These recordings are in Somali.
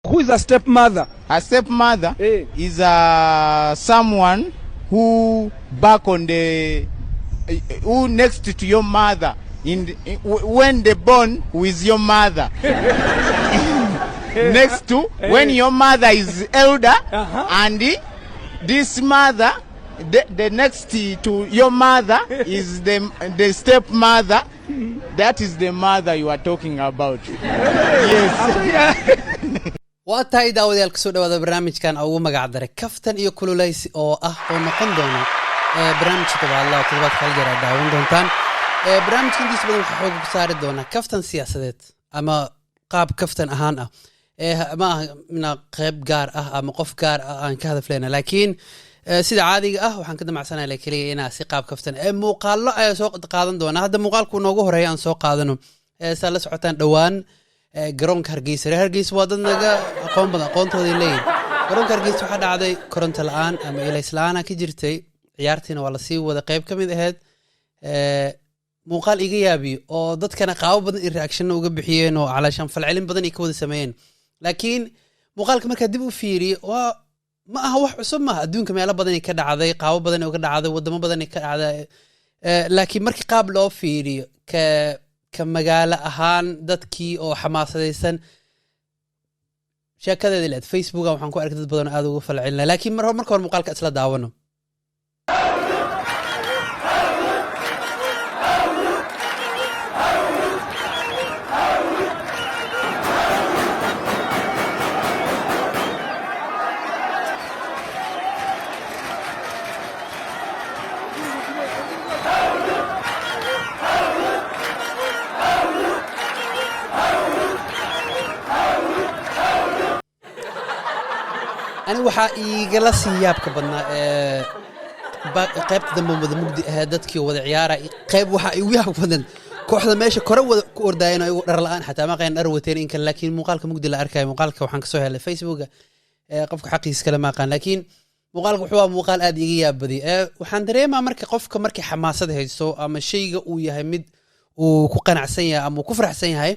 Who is a stepmother? A stepmother is someone who back on the who next to your mother when they born with your mother. Next to when your mother is elder and this mother the next to your mother is the stepmother. That is the mother you are talking about. Yes. waa tahay daawadayaal ka soo dhawaada barnaamijkan ugu magac daray kaftan iyo kululeysi oo noqon doona barnaamijka todobaad kala jira daawan doontaan barnaamijkan diis badan waxa xoog ku saari doona kaftan siyaasadeed ama qaab kaftan ahaan ma mina qayb gaar ama qof gaar aan ka hadafleena laakiin sida caadiga waxaan ka damacsanahay kaliya inaa si qaab kaftan muuqaalo ay soo qaadan doona hadda muuqaalku noogu horeeyay aan soo qaadano sa la socotaan dhawaan garoonka Hargeysa waa dad naga aqoon badan aqoontooda leeyahay garoonka Hargeysa waxa dhacday koronto la'aan ama ilays la'aan ka jirtay ciyaartiina waa la sii wada qayb kamid ahayd muuqaal iga yaabiyo oo dadkana qaabo badan reaction uga bixiyeen oo calaashan falcelin badan ay ka wada sameeyeen laakiin muuqaalka marka dib u fiiriyo waa ma aha wax cusub ma adduunka meelo badan ka dhacday qaabo badan oo ka dhacday wadamo badan ka dhacday laakiin markii qaab loo fiiriyo ka magaalo ahaan dadkii oo xamaasadaysan sheekadeeda leed Facebook waxaan ku arkay dad badan aad ugu falcelinay laakiin marka hore muuqaalka isla daawano أنا waxaa igala siyaabka badnaa qaybta dambe mugdi dadkii wada ciyaara qayb waxa igu yaab badan kooxda meesha kore wada ku ordayeen oo dhar la'aan xataa ma qeyn dhar wateen in kale laakiin muuqaalka mugdi la arkay muuqaalka waxaan ka soo helay Facebook qofka xaqiis kale ma qaan laakiin muuqaalku wuxuu muuqaal aad iga yaab badi waxaan dareemaa qofka markii xamaasad haysto ama shayga uu yahay mid uu ku qanacsan yahay ama ku faraxsan yahay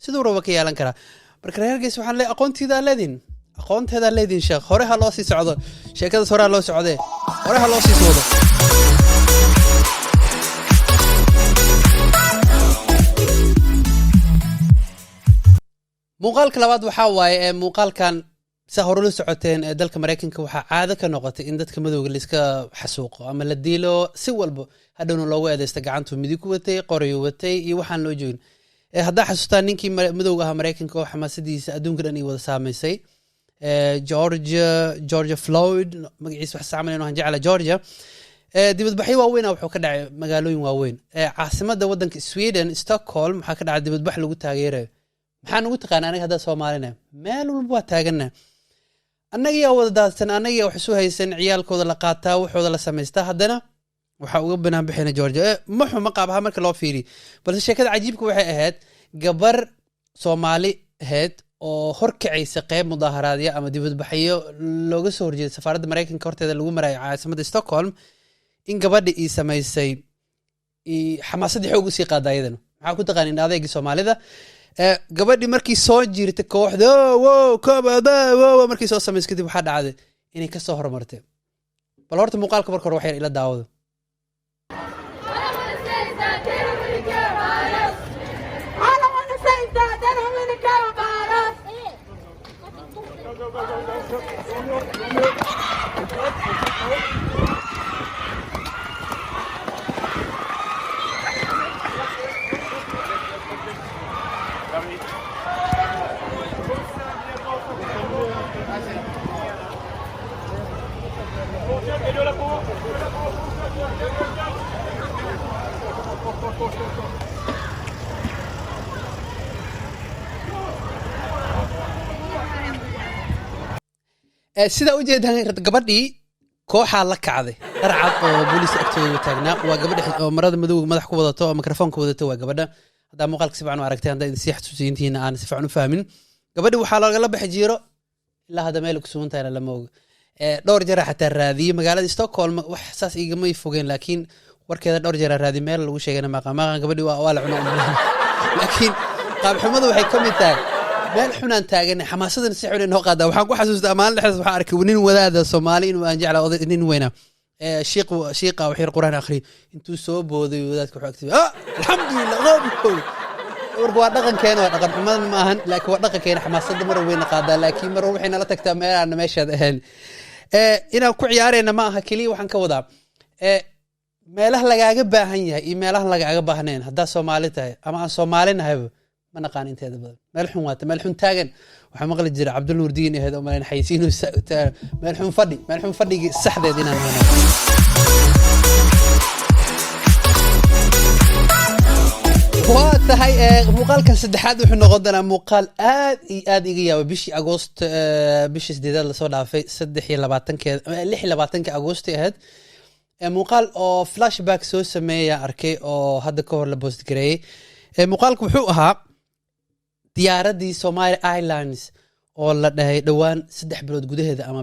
sidoo raba ka yeelan kara marka Hargeysa waxaan leeyahay aqoontiida leedin aqoonteeda leedin sheekh hore ha loo sii socdo sheekada hore ha loo socday hore ha loo sii socdo muuqaalka labaad waxa waaye muuqaalkan sa hore loo socoteen dalka Mareykanka waxa caado ka noqotay in dadka madowga la iska xasuuqo ama la diilo si walba hadhow loogu eedeysta gacantu midig watay qoriyo watay iyo waxaan loo joogin hadda xasuustaan ninkii madowga ah Mareykanka oo xamaasadiisa adduunka dhan ay wada saameysay Georgia Floyd magaciisa wax saameeyay oo jecel Georgia dibadbaxyo waaweyn wuxuu ka dhacay magaalooyin waaweyn caasimadda wadanka Sweden Stockholm waxa ka dhacay dibadbax lagu taageeray maxaan ugu taqaan aniga hadda Soomaalina meel walba waa taagana annaga wada daadsan annaga wax soo haysan ciyaalkooda la qaataa waxooda la sameystaa haddana waxa uga banaan bixina Georgia ma xuma qaabaha marka loo fiiri balse sheekada cajiibka waxay ahayd gabar Soomaali ahayd oo horkacaysa qayb mudaharaadyo ama dibadbaxyo looga soo horjeeday safaaradda Mareykanka horteeda lagu maray caasimadda Stockholm in gabadha ay sameysay xamaasadii xoog u sii qaadaayeen waxa ku taqaan in adeega Soomaalida gabadhi markii soo jirtay kooxda kabada markii soo sameysay kadib waxa dhacday inay ka soo hormartay bal horta muuqaalka marka hore waxay ila daawado sida u jeedaan gabadhii kooxa la kacday qarcad oo booliis agtooda taagnaa waa gabadha oo marada madowga madax ku wadato oo mikrofoonka wadato waa gabadha hada muuqaalka si fiican u aragtay hada si xasuusintiina aan si fiican u fahmin gabadhi waxa laga la bixi jiro ilaa hada meel ku suuntayna lama og dhowr jeer xataa raadiye magaalada Stockholm wax saas igama fogeen laakiin warkeeda dhowr jeer raadiye meel lagu sheegay ma gabadhi waa la cunaa laakiin qaab xumadu waxay kamid tahay meel xunaan taagan xamaasadan si xun inoo qaada waxaan ku xasuustaa maalin dhexdaas waxaan arkay nin wadaada Soomaali inuu aan jeclaa oday nin weyna sheekha wixii quraan akhri intuu soo booday wadaadka wuxuu agtay alxamdulillah qoob waa dhaqankeena waa dhaqan xumaan ma ahan laakiin waa dhaqankeena xamaasada mar weyn qaada laakiin mar waxay nala tagtaa meel aan meeshaad ahayn inaan ku ciyaareyna ma aha kaliya waxaan ka wadaa meelaha lagaaga baahan yahay iyo meelaha lagaaga baahnayn haddaa Soomaali tahay ama aan Soomaali nahayba ma naqaan inteeda badan meel xun waata meel xun taagan waxa maqli jiray Cabdul Nuurdiin ee oo meel xaysiin meel xun fadhigi saxdeed inaan hano waa tahay muuqaalkan saddexaad wuxuu noqon doonaa muuqaal aad iga yaaba bishii Agoost bishii 8 la soo dhaafay 26 Agoost ahayd muuqaal oo flashback soo sameeya arkay oo hadda ka hor la post gareeyay muuqaalku wuxuu ahaa diyaaradii Somali Airlines oo la dhahay dhawaan 3 bilood gudaheeda ama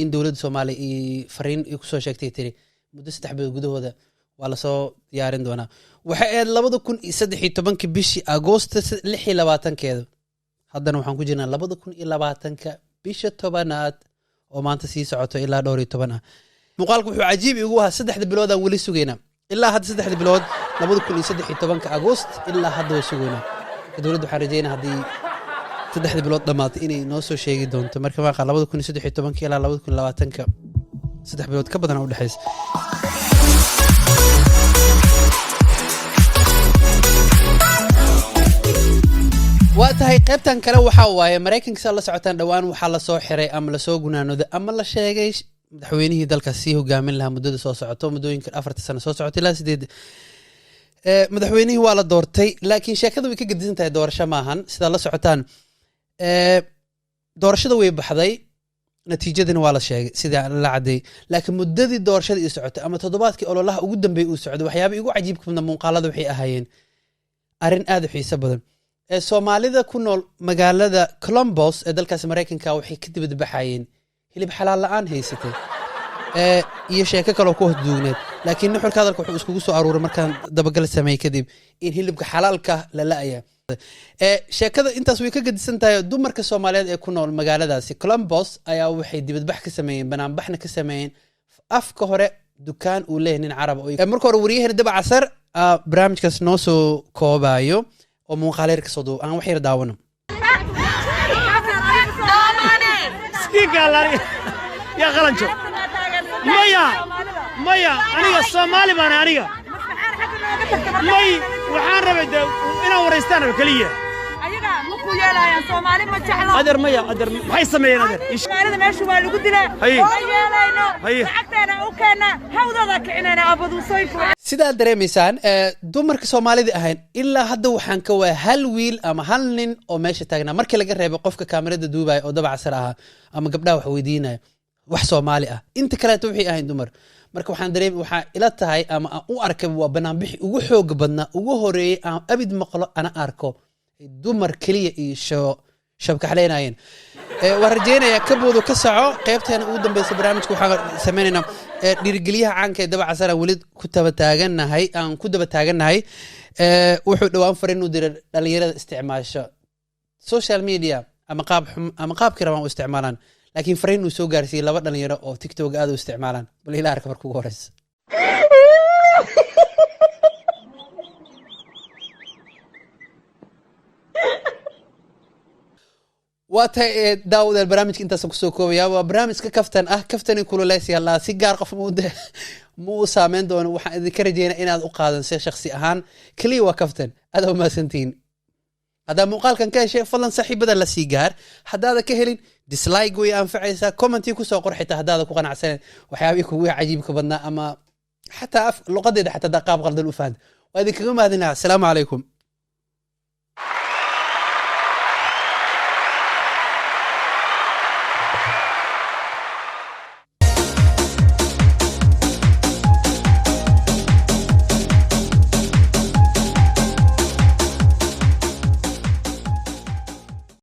in dawladda Soomaaliya ay fariin ku soo sheegtay tiri muddo 3 bilood gudahooda waa la soo diyaarin doonaa waxa ay 2013 bishii Agoost 26 haddana waxaan ku jirnaa 2020 bisha 10aad oo maanta sii socoto ilaa 12 muuqaalku wuxuu cajiib igu ahaa 3 bilood aan wali sugeynaa ilaa hadda 3 bilood 2013 Agoost ilaa hadda way sugeynaa dawladdu waxaan rajeynaa haddii 3 bilood dhamaatay inay noo soo sheegi doonto marka waa 2013 ilaa 2020 3 bilood ka badan u dhaxaysa waa tahay qaybtan kale waxa waaye Mareykanka la socotaan dhawaan waxa la soo xiray ama la soo gunaanooday ama la sheegay madaxweynihii dalka sii hogaamin lahaa muddada soo socoto muddooyinka 4 sano soo socotay ilaa 8 madaxweynihii waa la doortay laakiin sheekadu way ka gedisan tahay doorasho maahan sida la socotaan doorashada way baxday natiijadana waa la sheegay sida la caday laakiin muddadii doorashada ay socotay ama toddobaadkii ololaha ugu dambeeyay uu socday waxyaabo igu cajiib ka muuqaalada waxay ahaayeen arin aad u xiiso badan Soomaalida ku nool magaalada Columbus ee dalkaas Mareykanka waxay ka dibad baxayeen hilib xalaal la'aan haysatay iyo sheeko kale oo ku hodduugneed laakiin nuxurka hadalka wuxuu iskugu soo aruuray markaan dabagal sameeyay kadib in hilibka xalaalka la la'aya sheekada intaas way ka gadisan tahay dumarka Soomaaliyeed ee ku nool magaaladaasi Columbus ayaa waxay dibadbax ka sameeyeen banaanbaxna ka sameeyeen afka hore dukaan uu leeyahay nin Carab oo marka hore wariyahana daba casar barnaamijkaas noo soo koobayo oo muuqaaleer ka soo dhow aan wax yar daawano يا غلنجو مايا أنا الصومالي ما أنا ماي وحان ربيد أنا ورستان الكلية أدر مايا أدر هاي سمين أدر إيش أنا ما شو مالو قدنا هاي عكتنا وكنا هودا ذاك إننا أبدو صيف sidaa dareemaysaan dumarka Soomaalida ahayn ilaa hadda waxaan ka waa hal wiil ama hal nin oo meesha taagnaa markii laga reebo qofka kaamirada duubay oo dabacasar ah ama gabdhaha wax weydiinaya wax Soomaali ah inta kale waxay ahayn dumar marka waxaan dareemay waxa ila tahay ama u arkay waa banaanbixi ugu xoog badnaa ugu horeeyay aan abid maqlo ana arko dumar kaliya iyo shabka xaleynayeen waan rajeynayaa kaboodo ka soco qaybteena ugu dambeysay barnaamijka waxaan sameeynaa dhiirigeliyaha caanka ee dabacasar wali ku daba taaganahay wuxuu dhawaan fariin u diray dhalinyarada isticmaasho social media ama qaabkii rabaan u isticmaalaan laakiin fariin uu soo gaarsiiyay 2 dhalinyaro oo TikTok aad u isticmaalaan bal ilaa arka markuu ugu horeysa waatay daawada barnaamijka intaas ku soo koobaya waa barnaamijka kaftan kululeysi Allah si gaar qof muu saameyn doono waxaan idin rajeynaa inaad u qaadan si shakhsi ahaan kaliya waa kaftan aad u maasantiin hada muuqaalkan ka heshay fadlan saaxiibada la sii gaar hadaada ka helin dislike way anfacaysa comment ku soo qor xitaa hadaada ku qanacsan waxyaabii kugu cajiibka badnaa ama xataa luqadeeda xataa qaab qaldan u fahad waa idin kaga mahadinaa assalaamu calaykum